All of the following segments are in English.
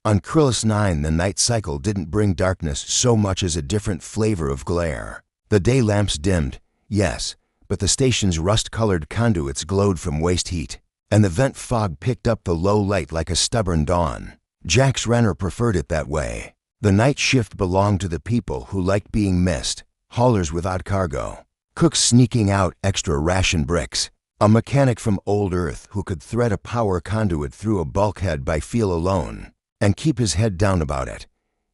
On Krillus 9, the night cycle didn't bring darkness so much as a different flavor of glare. The day lamps dimmed, yes, but the station's rust-colored conduits glowed from waste heat, and the vent fog picked up the low light like a stubborn dawn. Jax Renner preferred it that way. The night shift belonged to the people who liked being missed, haulers without cargo, cooks sneaking out extra ration bricks, a mechanic from old Earth who could thread a power conduit through a bulkhead by feel alone, and keep his head down about it.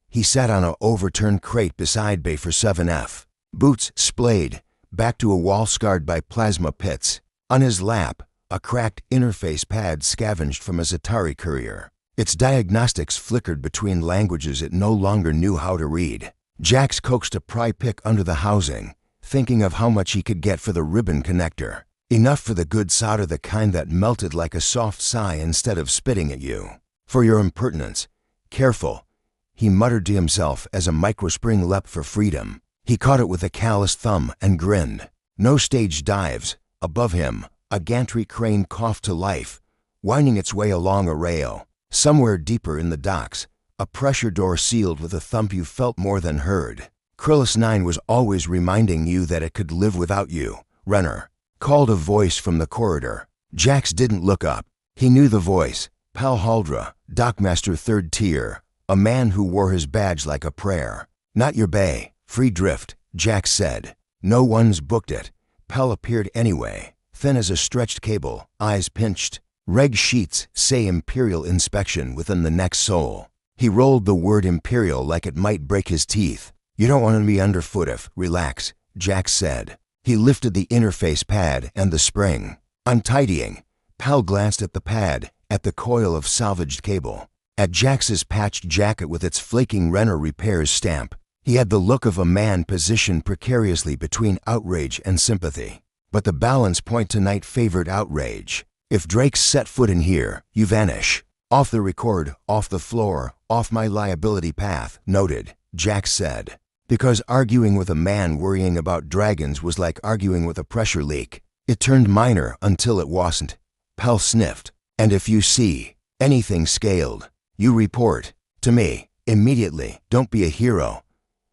He sat on a overturned crate beside Bay for 7F, boots splayed, back to a wall scarred by plasma pits. On his lap, a cracked interface pad scavenged from his Atari courier. Its diagnostics flickered between languages it no longer knew how to read. Jax coaxed a pry pick under the housing, thinking of how much he could get for the ribbon connector. Enough for the good solder, the kind that melted like a soft sigh instead of spitting at you. For your impertinence. Careful, he muttered to himself as a microspring leapt for freedom. He caught it with a calloused thumb and grinned. No stage dives. Above him, a gantry crane coughed to life, winding its way along a rail. Somewhere deeper in the docks, a pressure door sealed with a thump you felt more than heard. Krillus 9 was always reminding you that it could live without you, Renner, called a voice from the corridor. Jax didn't look up. He knew the voice. Pal Haldra, Dockmaster 3rd Tier, a man who wore his badge like a prayer. Not your bay, free drift, Jax said. No one's booked it. Pal appeared anyway, thin as a stretched cable, eyes pinched. Reg sheets say Imperial inspection within the next sole. He rolled the word Imperial like it might break his teeth. You don't want to be underfoot if, relax, Jax said. He lifted the interface pad and the spring. Untidying, Pal glanced at the pad, at the coil of salvaged cable, at Jax's patched jacket with its flaking Renner Repairs stamp. He had the look of a man positioned precariously between outrage and sympathy. But the balance point tonight favored outrage. If Drake's set foot in here, you vanish. Off the record, off the floor, off my liability path, noted, Jax said. Because arguing with a man worrying about dragons was like arguing with a pressure leak. It turned minor until it wasn't. Pal sniffed. And if you see anything scaled, you report to me immediately. Don't be a hero.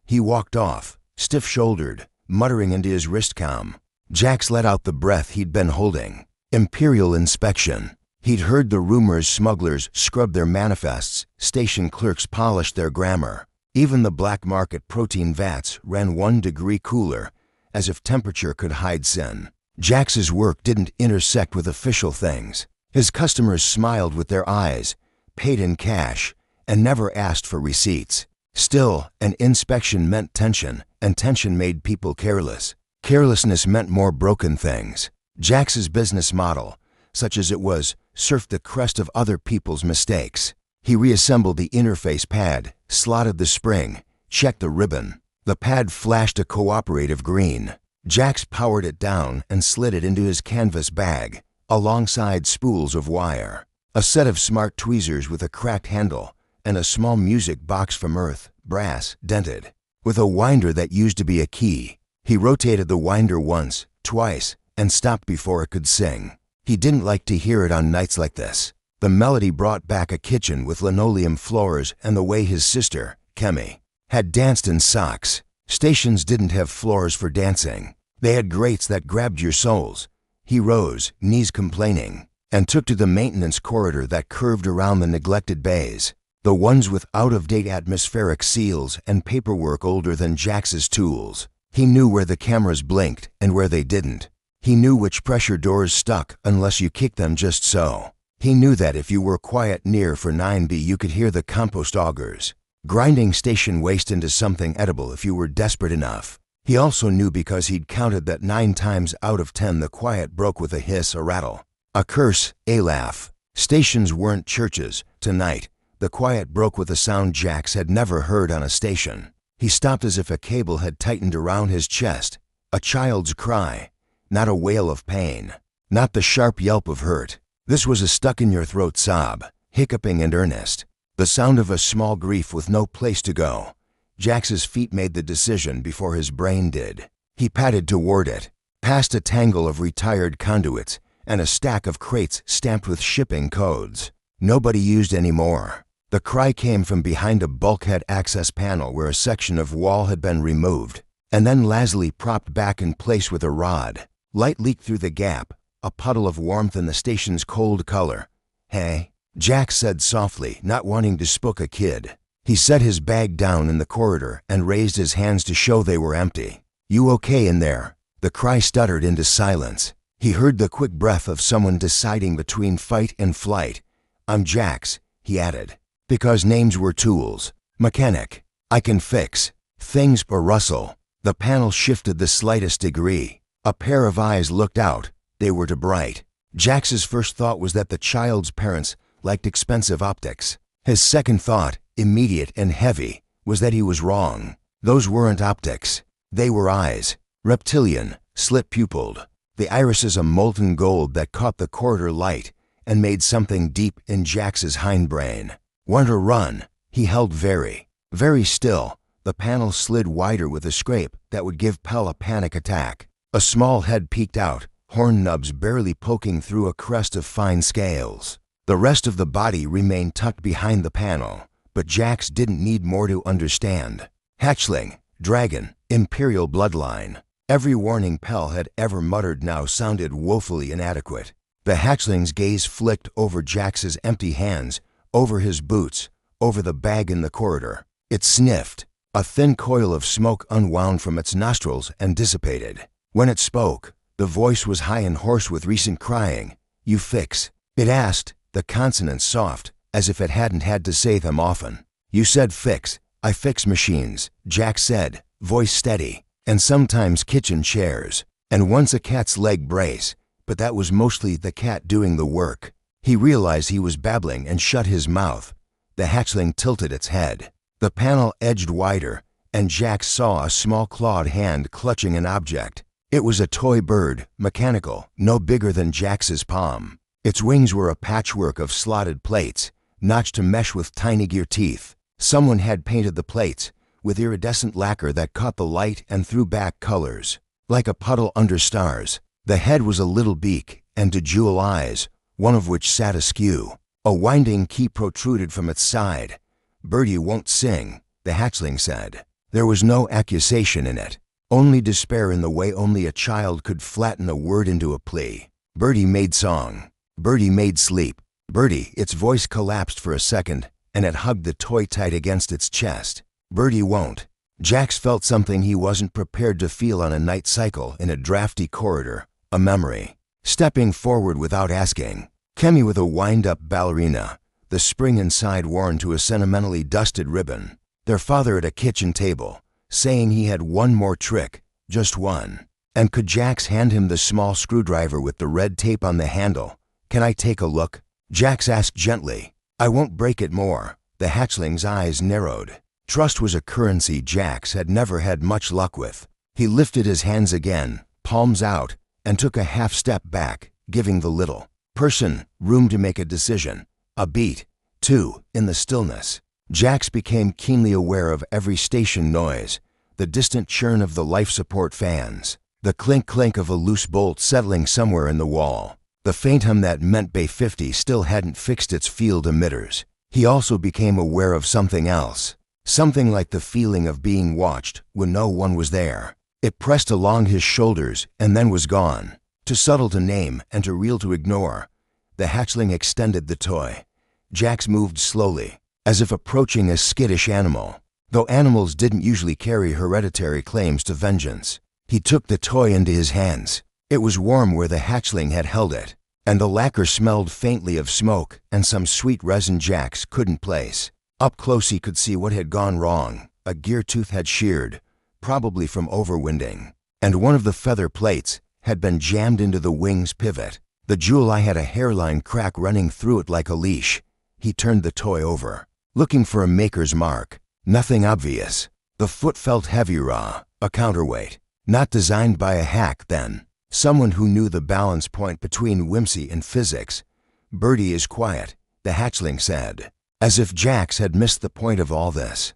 He walked off, stiff-shouldered, muttering into his wristcom. Jax let out the breath he'd been holding. Imperial inspection. He'd heard the rumors smugglers scrubbed their manifests, station clerks polished their grammar. Even the black market protein vats ran 1 degree cooler, as if temperature could hide sin. Jax's work didn't intersect with official things. His customers smiled with their eyes, paid in cash, and never asked for receipts. Still, an inspection meant tension, and tension made people careless. Carelessness meant more broken things. Jax's business model, such as it was, surfed the crest of other people's mistakes. He reassembled the interface pad, slotted the spring, checked the ribbon. The pad flashed a cooperative green. Jax powered it down and slid it into his canvas bag, alongside spools of wire, a set of smart tweezers with a cracked handle, and a small music box from Earth, brass, dented, with a winder that used to be a key. He rotated the winder once, twice, and stopped before it could sing. He didn't like to hear it on nights like this. The melody brought back a kitchen with linoleum floors and the way his sister, Kemi, had danced in socks. Stations didn't have floors for dancing. They had grates that grabbed your soles. He rose, knees complaining, and took to the maintenance corridor that curved around the neglected bays, the ones with out-of-date atmospheric seals and paperwork older than Jax's tools. He knew where the cameras blinked and where they didn't. He knew which pressure doors stuck unless you kicked them just so. He knew that if you were quiet near for 9B you could hear the compost augers, grinding station waste into something edible if you were desperate enough. He also knew because he'd counted that 9 times out of 10 the quiet broke with a hiss, a rattle, a curse, a laugh. Stations weren't churches. Tonight, the quiet broke with a sound Jax had never heard on a station. He stopped as if a cable had tightened around his chest. A child's cry. Not a wail of pain. Not the sharp yelp of hurt. This was a stuck-in-your-throat sob, hiccuping and earnest. The sound of a small grief with no place to go. Jax's feet made the decision before his brain did. He padded toward it, past a tangle of retired conduits and a stack of crates stamped with shipping codes. Nobody used anymore. The cry came from behind a bulkhead access panel where a section of wall had been removed, and then lazily propped back in place with a rod. Light leaked through the gap, a puddle of warmth in the station's cold color. "Hey," Jack said softly, not wanting to spook a kid. He set his bag down in the corridor and raised his hands to show they were empty. "You okay in there?" The cry stuttered into silence. He heard the quick breath of someone deciding between fight and flight. "I'm Jax," he added, because names were tools. "Mechanic. I can fix things or rustle." The panel shifted the slightest degree. A pair of eyes looked out. They were too bright. Jax's first thought was that the child's parents liked expensive optics. His second thought, immediate and heavy, was that he was wrong. Those weren't optics. They were eyes. Reptilian, slit-pupiled. The irises a molten gold that caught the corridor light and made something deep in Jax's hindbrain. "Want to run?" He held very still. The panel slid wider with a scrape that would give Pell a panic attack. A small head peeked out, horn nubs barely poking through a crest of fine scales. The rest of the body remained tucked behind the panel, but Jax didn't need more to understand. Hatchling, dragon, imperial bloodline. Every warning Pell had ever muttered now sounded woefully inadequate. The hatchling's gaze flicked over Jax's empty hands, over his boots, over the bag in the corridor. It sniffed. A thin coil of smoke unwound from its nostrils and dissipated. When it spoke, the voice was high and hoarse with recent crying. "You fix?" It asked, the consonants soft, as if it hadn't had to say them often. "You said fix. I fix machines," Jack said, voice steady, "and sometimes kitchen chairs, and once a cat's leg brace, but that was mostly the cat doing the work." He realized he was babbling and shut his mouth. The hatchling tilted its head. The panel edged wider, and Jack saw a small clawed hand clutching an object. It was a toy bird, mechanical, no bigger than Jax's palm. Its wings were a patchwork of slotted plates, notched to mesh with tiny gear teeth. Someone had painted the plates with iridescent lacquer that caught the light and threw back colors, like a puddle under stars. The head was a little beak and two jewel eyes, one of which sat askew. A winding key protruded from its side. "Birdie won't sing," the hatchling said. There was no accusation in it, only despair in the way only a child could flatten a word into a plea. "Birdie made song. Birdie made sleep. Birdie," its voice collapsed for a second, and it hugged the toy tight against its chest. "Birdie won't." Jax felt something he wasn't prepared to feel on a night cycle in a drafty corridor, a memory. Stepping forward without asking, Kemi with a wind-up ballerina, the spring inside worn to a sentimentally dusted ribbon. Their father at a kitchen table, saying he had one more trick, just one. And could Jax hand him the small screwdriver with the red tape on the handle? "Can I take a look?" Jax asked gently. "I won't break it more." The hatchling's eyes narrowed. Trust was a currency Jax had never had much luck with. He lifted his hands again, palms out, and took a half step back, giving the little person room to make a decision. A beat, two, in the stillness. Jax became keenly aware of every station noise, the distant churn of the life support fans, the clink-clink of a loose bolt settling somewhere in the wall, the faint hum that meant Bay 50 still hadn't fixed its field emitters. He also became aware of something else, something like the feeling of being watched when no one was there. It pressed along his shoulders and then was gone, too subtle to name and too real to ignore. The hatchling extended the toy. Jax moved slowly, as if approaching a skittish animal, though animals didn't usually carry hereditary claims to vengeance. He took the toy into his hands. It was warm where the hatchling had held it, and the lacquer smelled faintly of smoke and some sweet resin Jax couldn't place. Up close he could see what had gone wrong. A gear tooth had sheared, probably from overwinding, and one of the feather plates had been jammed into the wing's pivot. The jewel eye had a hairline crack running through it like a leash. He turned the toy over, looking for a maker's mark. Nothing obvious. The foot felt heavy raw, a counterweight. Not designed by a hack, then. Someone who knew the balance point between whimsy and physics. "Birdie is quiet," the hatchling said, as if Jax had missed the point of all this.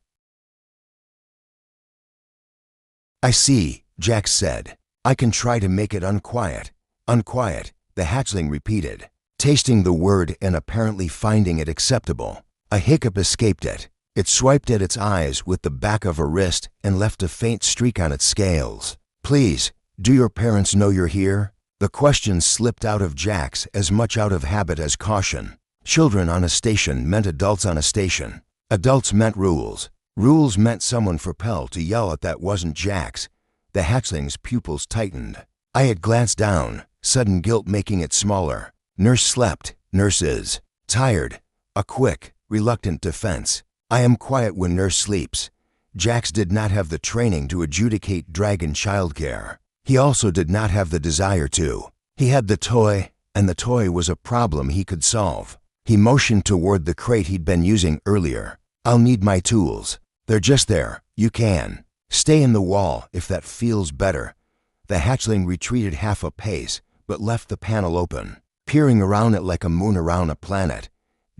"I see," Jax said. "I can try to make it unquiet." "Unquiet," the hatchling repeated, tasting the word and apparently finding it acceptable. A hiccup escaped it. It swiped at its eyes with the back of a wrist and left a faint streak on its scales. "Please, do your parents know you're here?" The question slipped out of Jax as much out of habit as caution. Children on a station meant adults on a station. Adults meant rules. Rules meant someone for Pell to yell at that wasn't Jax. The hatchling's pupils tightened. I had glanced down, sudden guilt making it smaller. Nurse slept. Nurse is tired. A quick, reluctant defense. I am quiet when nurse sleeps. Jax did not have the training to adjudicate dragon childcare. He also did not have the desire to. He had the toy, and the toy was a problem he could solve. He motioned toward the crate he'd been using earlier. "I'll need my tools. They're just there. You can stay in the wall if that feels better." The hatchling retreated half a pace, but left the panel open, peering around it like a moon around a planet.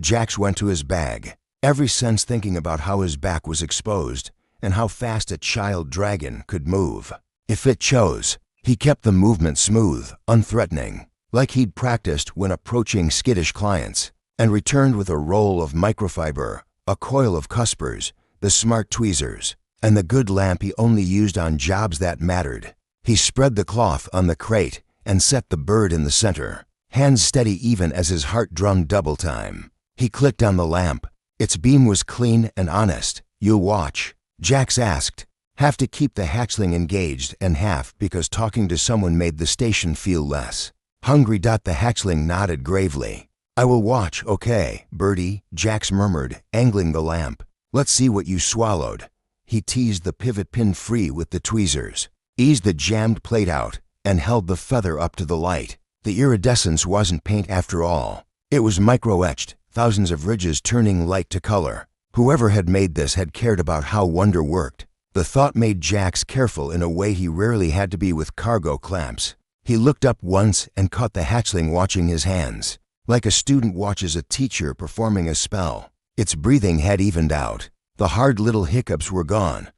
Jax went to his bag, every sense thinking about how his back was exposed and how fast a child dragon could move. If it chose, he kept the movement smooth, unthreatening, like he'd practiced when approaching skittish clients, and returned with a roll of microfiber, a coil of cuspers, the smart tweezers, and the good lamp he only used on jobs that mattered. He spread the cloth on the crate and set the bird in the center, hands steady even as his heart drummed double time. He clicked on the lamp. Its beam was clean and honest. "You'll watch?" Jax asked, half to keep the hatchling engaged and half because talking to someone made the station feel less hungry. The hatchling nodded gravely. "I will watch, okay, birdie," Jax murmured, angling the lamp. "Let's see what you swallowed." He teased the pivot pin free with the tweezers, eased the jammed plate out, and held the feather up to the light. The iridescence wasn't paint after all. It was micro-etched, thousands of ridges turning light to color. Whoever had made this had cared about how wonder worked. The thought made Jax careful in a way he rarely had to be with cargo clamps. He looked up once and caught the hatchling watching his hands, like a student watches a teacher performing a spell. Its breathing had evened out. The hard little hiccups were gone.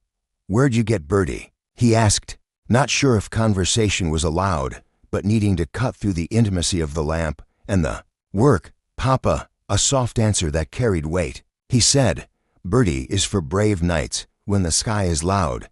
"Where'd you get Birdie?" he asked, not sure if conversation was allowed, but needing to cut through the intimacy of the lamp and the "Work, Papa," a soft answer that carried weight. He said, "Birdie is for brave nights, when the sky is loud."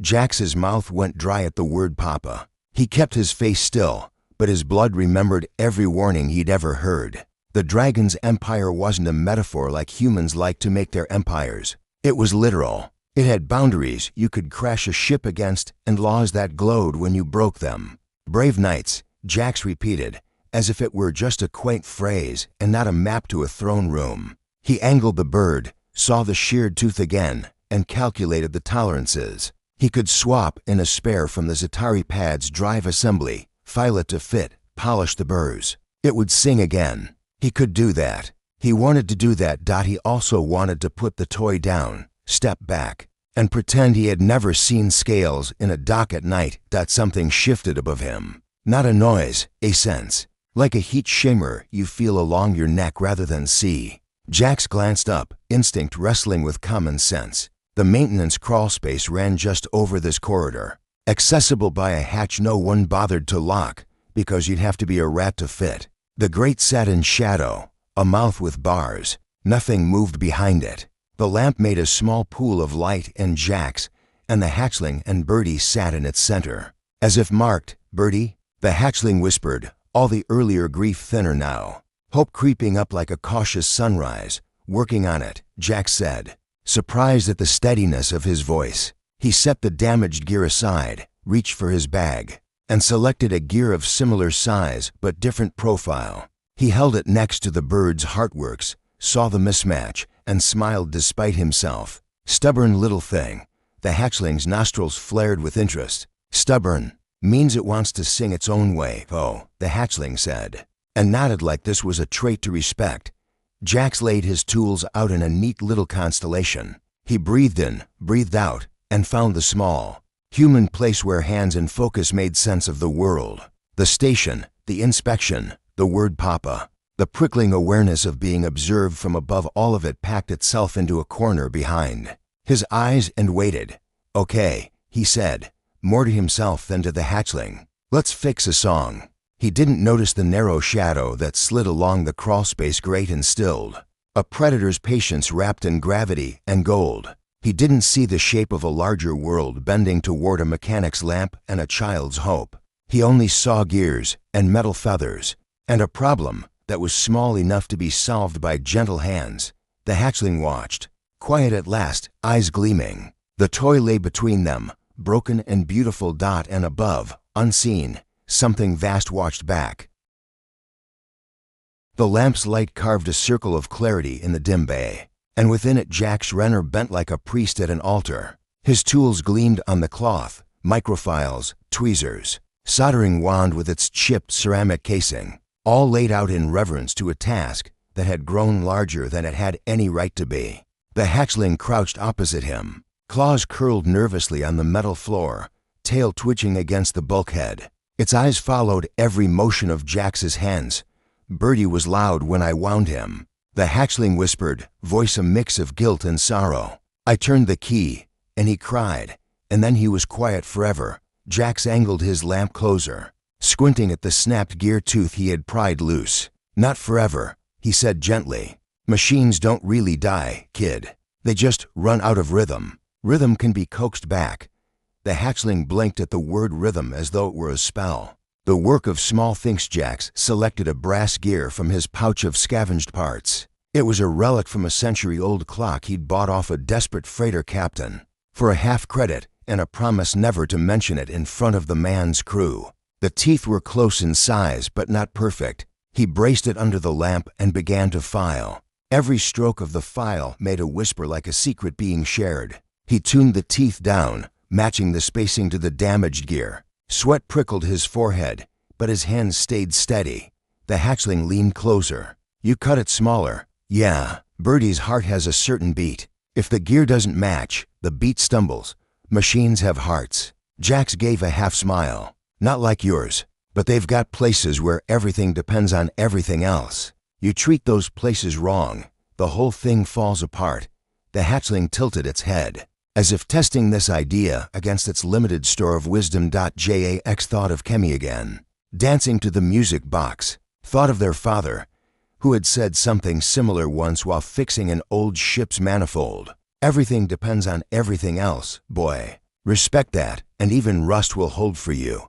Jax's mouth went dry at the word Papa. He kept his face still, but his blood remembered every warning he'd ever heard. The dragon's empire wasn't a metaphor like humans like to make their empires. It was literal. It had boundaries you could crash a ship against and laws that glowed when you broke them. "Brave nights," Jax repeated, as if it were just a quaint phrase and not a map to a throne room. He angled the bird, saw the sheared tooth again, and calculated the tolerances. He could swap in a spare from the Zatari pad's drive assembly, file it to fit, polish the burrs. It would sing again. He could do that. He wanted to do that. He also wanted to put the toy down, step back, and pretend he had never seen scales in a dock at night. Something shifted above him. Not a noise, a sense. Like a heat shimmer you feel along your neck rather than see. Jax glanced up, instinct wrestling with common sense. The maintenance crawlspace ran just over this corridor, accessible by a hatch no one bothered to lock, because you'd have to be a rat to fit. The grate sat in shadow, a mouth with bars. Nothing moved behind it. The lamp made a small pool of light, and Jax and the hatchling and Birdie sat in its center. As if marked, "Birdie," the hatchling whispered, all the earlier grief thinner now. Hope creeping up like a cautious sunrise. "Working on it," Jax said, surprised at the steadiness of his voice. He set the damaged gear aside, reached for his bag, and selected a gear of similar size but different profile. He held it next to the bird's heartworks, saw the mismatch, and smiled despite himself. "Stubborn little thing." The hatchling's nostrils flared with interest. "Stubborn means it wants to sing its own way, oh," the hatchling said, and nodded like this was a trait to respect. Jax laid his tools out in a neat little constellation. He breathed in, breathed out, and found the small, human place where hands and focus made sense of the world. The station, the inspection, the word Papa. The prickling awareness of being observed from above, all of it packed itself into a corner behind his eyes and waited. "Okay," he said, more to himself than to the hatchling. "Let's fix a song." He didn't notice the narrow shadow that slid along the crawlspace grate and stilled. A predator's patience wrapped in gravity and gold. He didn't see the shape of a larger world bending toward a mechanic's lamp and a child's hope. He only saw gears and metal feathers, and a problem that was small enough to be solved by gentle hands. The hatchling watched, quiet at last, eyes gleaming. The toy lay between them, broken and beautiful, and above, unseen, something vast watched back. The lamp's light carved a circle of clarity in the dim bay, and within it Jack Renner bent like a priest at an altar. His tools gleamed on the cloth, microfiles, tweezers, soldering wand with its chipped ceramic casing, all laid out in reverence to a task that had grown larger than it had any right to be. The hatchling crouched opposite him, claws curled nervously on the metal floor, tail twitching against the bulkhead. Its eyes followed every motion of Jax's hands. Birdie was loud when I wound him. The hatchling whispered, voice a mix of guilt and sorrow. I turned the key, and he cried, and then he was quiet forever. Jax angled his lamp closer, squinting at the snapped gear tooth he had pried loose. Not forever, he said gently. Machines don't really die, kid. They just run out of rhythm. Rhythm can be coaxed back. The hatchling blinked at the word rhythm as though it were a spell. The work of small thinks. Jax selected a brass gear from his pouch of scavenged parts. It was a relic from a century-old clock he'd bought off a desperate freighter captain, for a half credit and a promise never to mention it in front of the man's crew. The teeth were close in size but not perfect. He braced it under the lamp and began to file. Every stroke of the file made a whisper like a secret being shared. He tuned the teeth down, matching the spacing to the damaged gear. Sweat prickled his forehead, but his hands stayed steady. The hatchling leaned closer. You cut it smaller. Yeah, Birdie's heart has a certain beat. If the gear doesn't match, the beat stumbles. Machines have hearts. Jax gave a half smile. Not like yours, but they've got places where everything depends on everything else. You treat those places wrong, the whole thing falls apart. The hatchling tilted its head, as if testing this idea against its limited store of wisdom. Jax thought of Kemi again, dancing to the music box, thought of their father, who had said something similar once while fixing an old ship's manifold. Everything depends on everything else, boy. Respect that, and even rust will hold for you.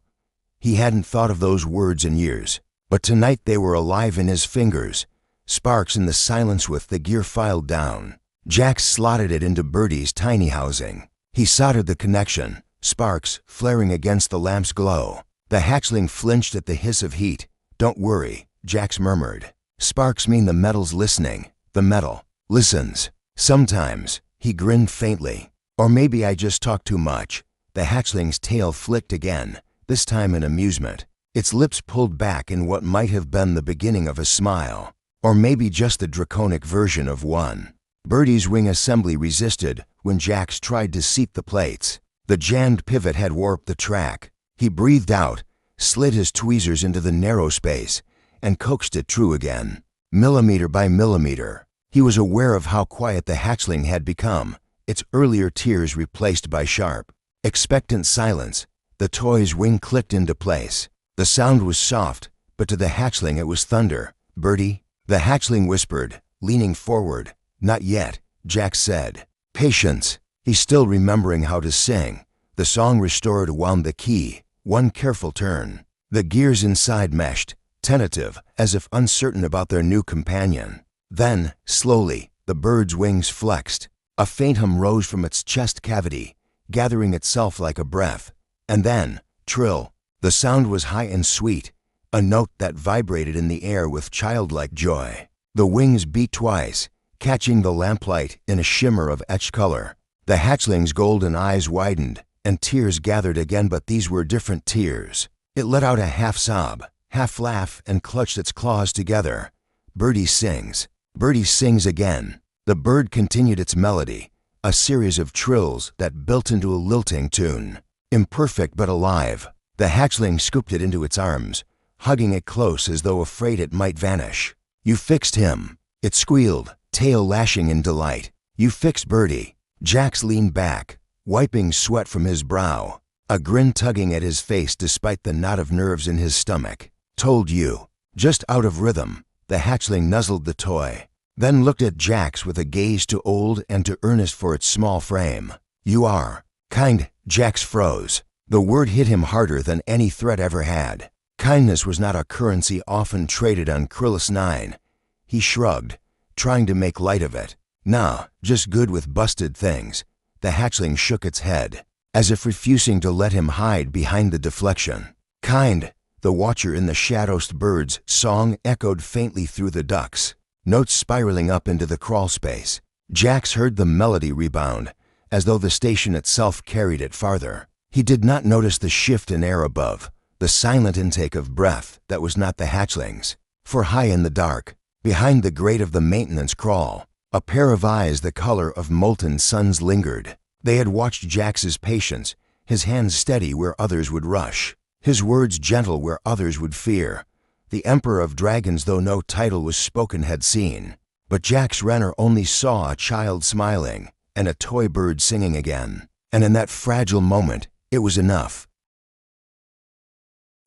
He hadn't thought of those words in years, but tonight they were alive in his fingers, sparks in the silence. With the gear filed down, Jax slotted it into Birdie's tiny housing. He soldered the connection, sparks flaring against the lamp's glow. The hatchling flinched at the hiss of heat. Don't worry, Jax murmured. Sparks mean the metal's listening. The metal listens. Sometimes. He grinned faintly. Or maybe I just talk too much. The hatchling's tail flicked again, this time in amusement. Its lips pulled back in what might have been the beginning of a smile. Or maybe just the draconic version of one. Birdie's wing assembly resisted when Jax tried to seat the plates. The jammed pivot had warped the track. He breathed out, slid his tweezers into the narrow space, and coaxed it true again. Millimeter by millimeter. He was aware of how quiet the hatchling had become, its earlier tears replaced by sharp, expectant silence. The toy's wing clicked into place. The sound was soft, but to the hatchling it was thunder. Birdie? The hatchling whispered, leaning forward. Not yet, Jax said. Patience. He's still remembering how to sing. The song restored wound the key, one careful turn. The gears inside meshed, tentative, as if uncertain about their new companion. Then, slowly, the bird's wings flexed. A faint hum rose from its chest cavity, gathering itself like a breath. And then, trill. The sound was high and sweet, a note that vibrated in the air with childlike joy. The wings beat twice, catching the lamplight in a shimmer of etched color. The hatchling's golden eyes widened, and tears gathered again, but these were different tears. It let out a half sob, half laugh, and clutched its claws together. Birdie sings. Birdie sings again. The bird continued its melody, a series of trills that built into a lilting tune. Imperfect but alive. The hatchling scooped it into its arms, hugging it close as though afraid it might vanish. You fixed him. It squealed, tail lashing in delight. You fixed Birdie. Jax leaned back, wiping sweat from his brow, a grin tugging at his face despite the knot of nerves in his stomach. Told you. Just out of rhythm. The hatchling nuzzled the toy. then looked at Jax with a gaze too old and too earnest for its small frame. "You are kind." Jax froze. The word hit him harder than any threat ever had. Kindness was not a currency often traded on Krillus 9. He shrugged, trying to make light of it. "Nah, just good with busted things." The hatchling shook its head, as if refusing to let him hide behind the deflection. "Kind." The watcher in the shadow's bird's song echoed faintly through the ducks, notes spiraling up into the crawl space. Jax heard the melody rebound, as though the station itself carried it farther. He did not notice the shift in air above, the silent intake of breath that was not the hatchling's. For high in the dark, behind the grate of the maintenance crawl, a pair of eyes the color of molten suns lingered. They had watched Jax's patience, his hands steady where others would rush, his words gentle where others would fear. The Emperor of Dragons, though no title was spoken, had seen. But Jax Renner only saw a child smiling and a toy bird singing again. And in that fragile moment, it was enough.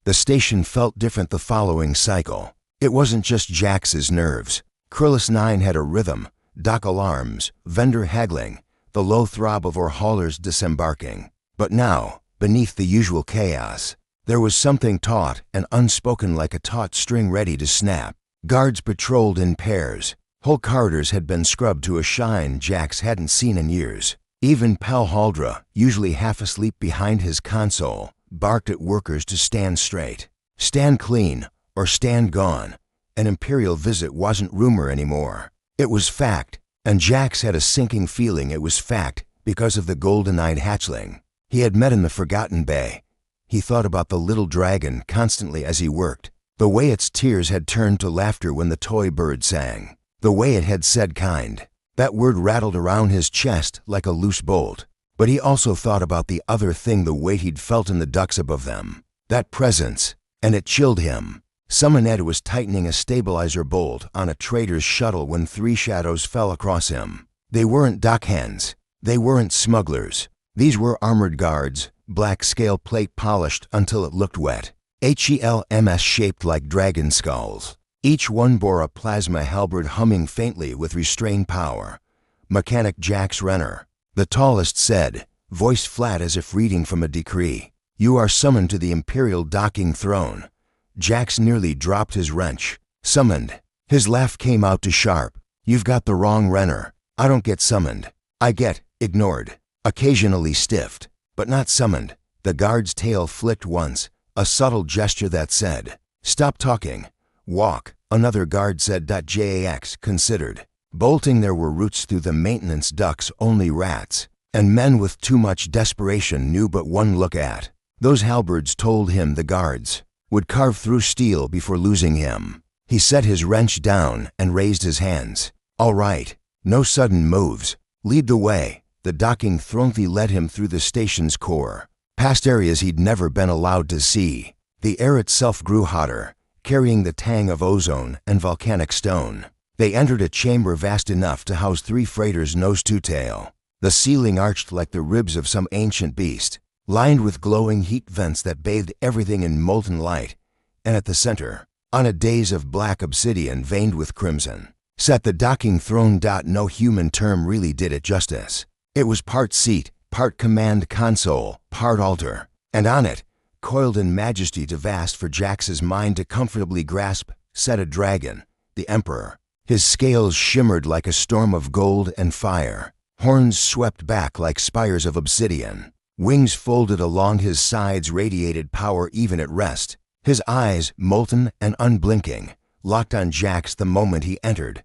The station felt different the following cycle. It wasn't just Jax's nerves. Krillus 9 had a rhythm, dock alarms, vendor haggling, the low throb of our haulers disembarking. But now, beneath the usual chaos, there was something taut and unspoken, like a taut string ready to snap. Guards patrolled in pairs. Whole corridors had been scrubbed to a shine Jax hadn't seen in years. Even Pal Haldra, usually half asleep behind his console, barked at workers to stand straight. Stand clean, or stand gone. An Imperial visit wasn't rumor anymore. It was fact, and Jax had a sinking feeling it was fact because of the golden-eyed hatchling he had met in the Forgotten Bay. He thought about the little dragon constantly as he worked, the way its tears had turned to laughter when the toy bird sang, the way it had said kind. That word rattled around his chest like a loose bolt. But he also thought about the other thing, the weight he'd felt in the ducks above them. That presence, and it chilled him. Summon Ed was tightening a stabilizer bolt on a trader's shuttle when 3 shadows fell across him. They weren't dockhands. They weren't smugglers. These were armored guards, black scale plate polished until it looked wet. HELMS shaped like dragon skulls. Each one bore a plasma halberd humming faintly with restrained power. Mechanic Jax Renner, the tallest, said, voice flat as if reading from a decree, "You are summoned to the Imperial docking throne." Jax nearly dropped his wrench. "Summoned." His laugh came out too sharp. "You've got the wrong Renner. I don't get summoned. I get ignored. Occasionally stiffed, but not summoned." The guard's tail flicked once, a subtle gesture that said, "Stop talking. Walk." Another guard said. Jax considered. Bolting there were routes through the maintenance ducts only rats and men with too much desperation knew but one look at. Those halberds told him the guards would carve through steel before losing him. He set his wrench down and raised his hands. "All right, no sudden moves. Lead the way." The docking throne led him through the station's core, past areas he'd never been allowed to see. The air itself grew hotter, carrying the tang of ozone and volcanic stone. They entered a chamber vast enough to house 3 freighters nose-to-tail. The ceiling arched like the ribs of some ancient beast, lined with glowing heat vents that bathed everything in molten light. And at the center, on a dais of black obsidian veined with crimson, sat the docking throne. No human term really did it justice. It was part seat, part command console, part altar, and on it, coiled in majesty too vast for Jax's mind to comfortably grasp, sat a dragon, the Emperor. His scales shimmered like a storm of gold and fire. Horns swept back like spires of obsidian. Wings folded along his sides radiated power even at rest. His eyes, molten and unblinking, locked on Jax the moment he entered.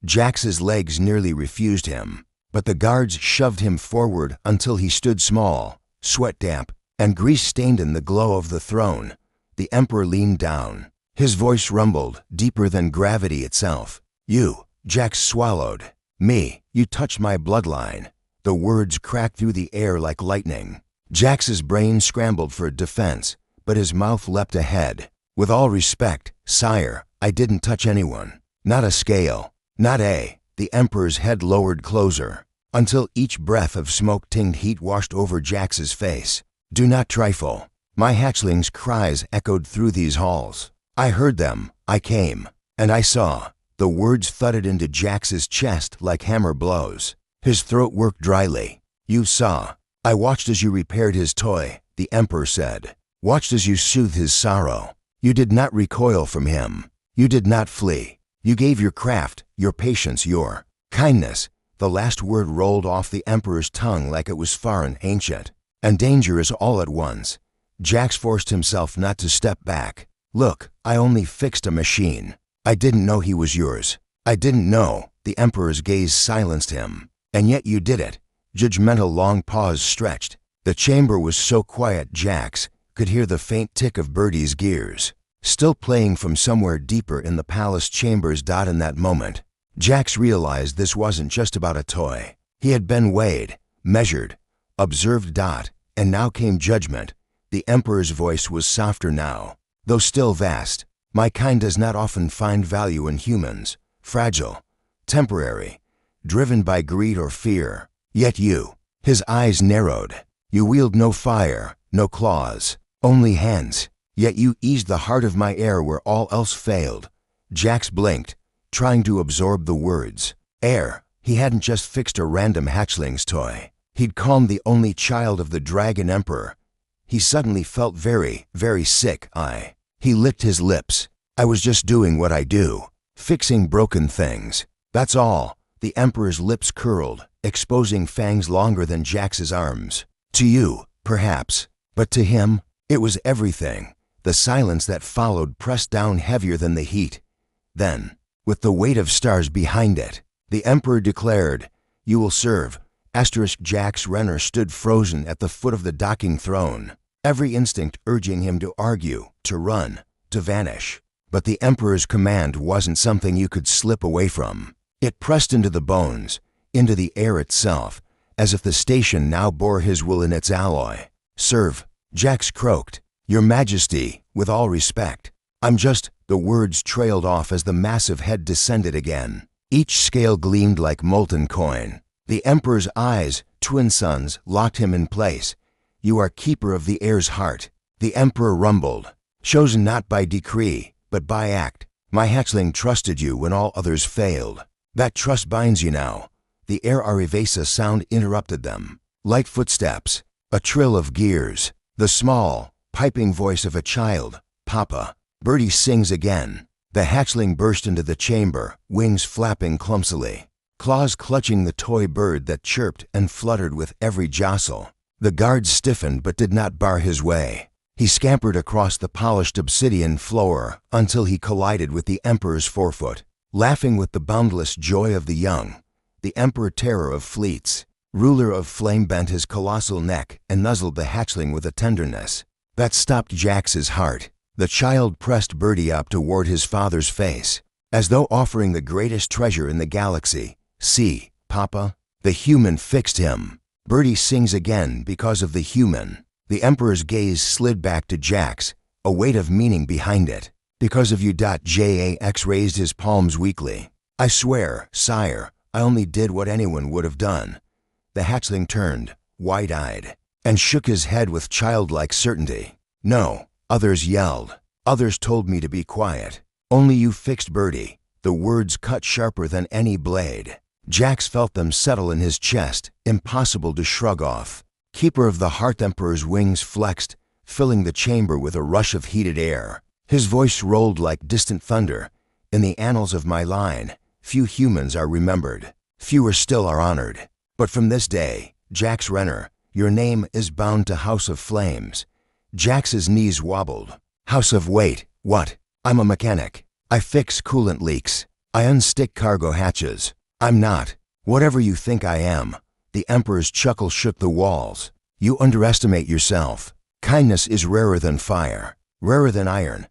Jax's legs nearly refused him, but the guards shoved him forward until he stood small, sweat-damp, and grease-stained in the glow of the throne. The Emperor leaned down. His voice rumbled, deeper than gravity itself. "You," Jax swallowed. "Me, you touched my bloodline." The words cracked through the air like lightning. Jax's brain scrambled for defense, but his mouth leapt ahead. "With all respect, sire, I didn't touch anyone. Not a scale. Not a." The Emperor's head lowered closer, until each breath of smoke-tinged heat washed over Jax's face. "Do not trifle." My hatchling's cries echoed through these halls. I heard them, I came, and I saw. The words thudded into Jax's chest like hammer blows. His throat worked dryly. "You saw. I watched as you repaired his toy," the Emperor said. "Watched as you soothed his sorrow. You did not recoil from him. You did not flee. You gave your craft, your patience, your kindness." The last word rolled off the Emperor's tongue like it was foreign, ancient. "And danger is all at once." Jax forced himself not to step back. "Look, I only fixed a machine. I didn't know he was yours. I didn't know." The Emperor's gaze silenced him. "And yet you did it." Judgmental long pause stretched. The chamber was so quiet Jax could hear the faint tick of Birdie's gears, still playing from somewhere deeper in the palace chambers. In that moment, Jax realized this wasn't just about a toy. He had been weighed, measured, observed. And now came judgment. The Emperor's voice was softer now, though still vast. "My kind does not often find value in humans. Fragile, temporary, driven by greed or fear. Yet you." His eyes narrowed. "You wield no fire, no claws, only hands. Yet you eased the heart of my heir where all else failed." Jax blinked, trying to absorb the words. Heir. He hadn't just fixed a random hatchling's toy. He'd calmed the only child of the Dragon Emperor. He suddenly felt very, very sick. He licked his lips. "I was just doing what I do. Fixing broken things. That's all." The Emperor's lips curled, exposing fangs longer than Jax's arms. "To you, perhaps. But to him, it was everything." The silence that followed pressed down heavier than the heat. Then, with the weight of stars behind it, the Emperor declared, "You will serve." Jax Renner stood frozen at the foot of the docking throne, every instinct urging him to argue, to run, to vanish. But the Emperor's command wasn't something you could slip away from. It pressed into the bones, into the air itself, as if the station now bore his will in its alloy. "Serve," Jax croaked. "Your Majesty, with all respect." "I'm just—" The words trailed off as the massive head descended again. Each scale gleamed like molten coin. The Emperor's eyes, twin suns, locked him in place. "You are keeper of the heir's heart." The Emperor rumbled. "Chosen not by decree, but by act. My hatchling trusted you when all others failed. That trust binds you now." The air Arivesa sound interrupted them. Light footsteps, a trill of gears, the small, piping voice of a child. "Papa." Birdie sings again. The hatchling burst into the chamber, wings flapping clumsily, claws clutching the toy bird that chirped and fluttered with every jostle. The guards stiffened but did not bar his way. He scampered across the polished obsidian floor until he collided with the Emperor's forefoot. Laughing with the boundless joy of the young, the Emperor Terror of Fleets, ruler of flame, bent his colossal neck and nuzzled the hatchling with a tenderness that stopped Jax's heart. The child pressed Birdie up toward his father's face, as though offering the greatest treasure in the galaxy. "See, Papa." The human fixed him. Birdie sings again because of the human. The Emperor's gaze slid back to Jax, a weight of meaning behind it. "Because of you." Jax raised his palms weakly. "I swear, sire, I only did what anyone would have done." The hatchling turned, wide-eyed, and shook his head with childlike certainty. "No." Others yelled. "Others told me to be quiet. Only you fixed Birdie." The words cut sharper than any blade. Jax felt them settle in his chest, impossible to shrug off. Keeper of the Heart. Emperor's wings flexed, filling the chamber with a rush of heated air. His voice rolled like distant thunder. "In the annals of my line, few humans are remembered. Fewer still are honored. But from this day, Jax Renner, your name is bound to House of Flames." Jax's knees wobbled. "House of Wait, what? I'm a mechanic. I fix coolant leaks. I unstick cargo hatches. I'm not whatever you think I am." The Emperor's chuckle shook the walls. "You underestimate yourself. Kindness is rarer than fire, rarer than iron.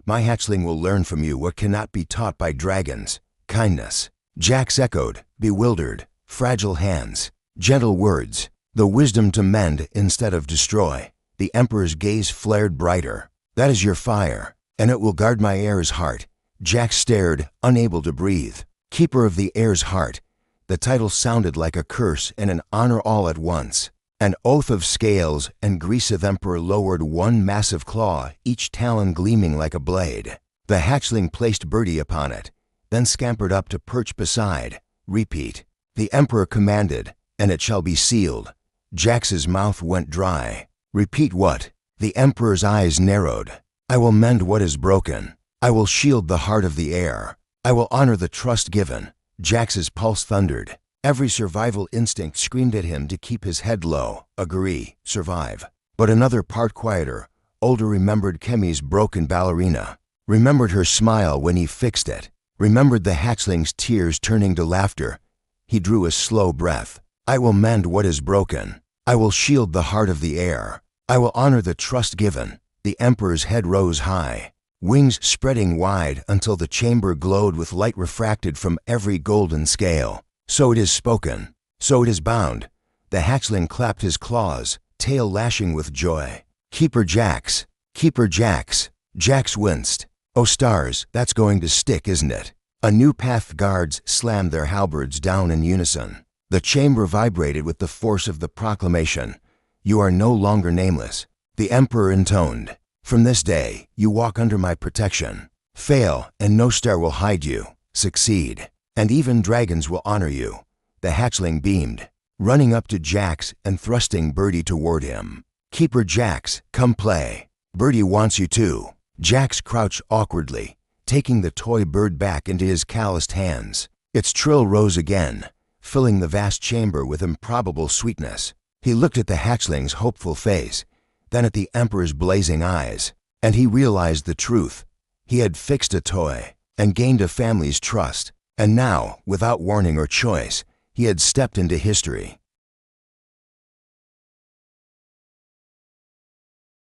My hatchling will learn from you what cannot be taught by dragons. Kindness." Jax echoed, bewildered. Fragile hands, gentle words, the wisdom to mend instead of destroy. The Emperor's gaze flared brighter. "That is your fire, and it will guard my heir's heart." Jax stared, unable to breathe. Keeper of the heir's heart. The title sounded like a curse and an honor all at once. An oath of scales and grease. The Emperor lowered one massive claw, each talon gleaming like a blade. The hatchling placed Birdie upon it, then scampered up to perch beside. Repeat. The Emperor commanded, and it shall be sealed. Jax's mouth went dry. Repeat what? The Emperor's eyes narrowed. I will mend what is broken. I will shield the heart of the air. I will honor the trust given. Jax's pulse thundered. Every survival instinct screamed at him to keep his head low. Agree, survive. But another part quieter, older remembered Kemi's broken ballerina. Remembered her smile when he fixed it. Remembered the hatchling's tears turning to laughter. He drew a slow breath. I will mend what is broken. I will shield the heart of the air. I will honor the trust given. The Emperor's head rose high, wings spreading wide until the chamber glowed with light refracted from every golden scale. So it is spoken. So it is bound. The hatchling clapped his claws, tail lashing with joy. Keeper Jax. Keeper Jax. Jax winced. Oh stars, that's going to stick, isn't it? A new path. Guards slammed their halberds down in unison. The chamber vibrated with the force of the proclamation. You are no longer nameless. The Emperor intoned. From this day, you walk under my protection. Fail, and no star will hide you. Succeed, and even dragons will honor you. The hatchling beamed, running up to Jax and thrusting Birdie toward him. Keeper Jax, come play. Birdie wants you too. Jax crouched awkwardly, taking the toy bird back into his calloused hands. Its trill rose again, filling the vast chamber with improbable sweetness. He looked at the hatchling's hopeful face, then at the Emperor's blazing eyes, and he realized the truth. He had fixed a toy and gained a family's trust, and now, without warning or choice, he had stepped into history.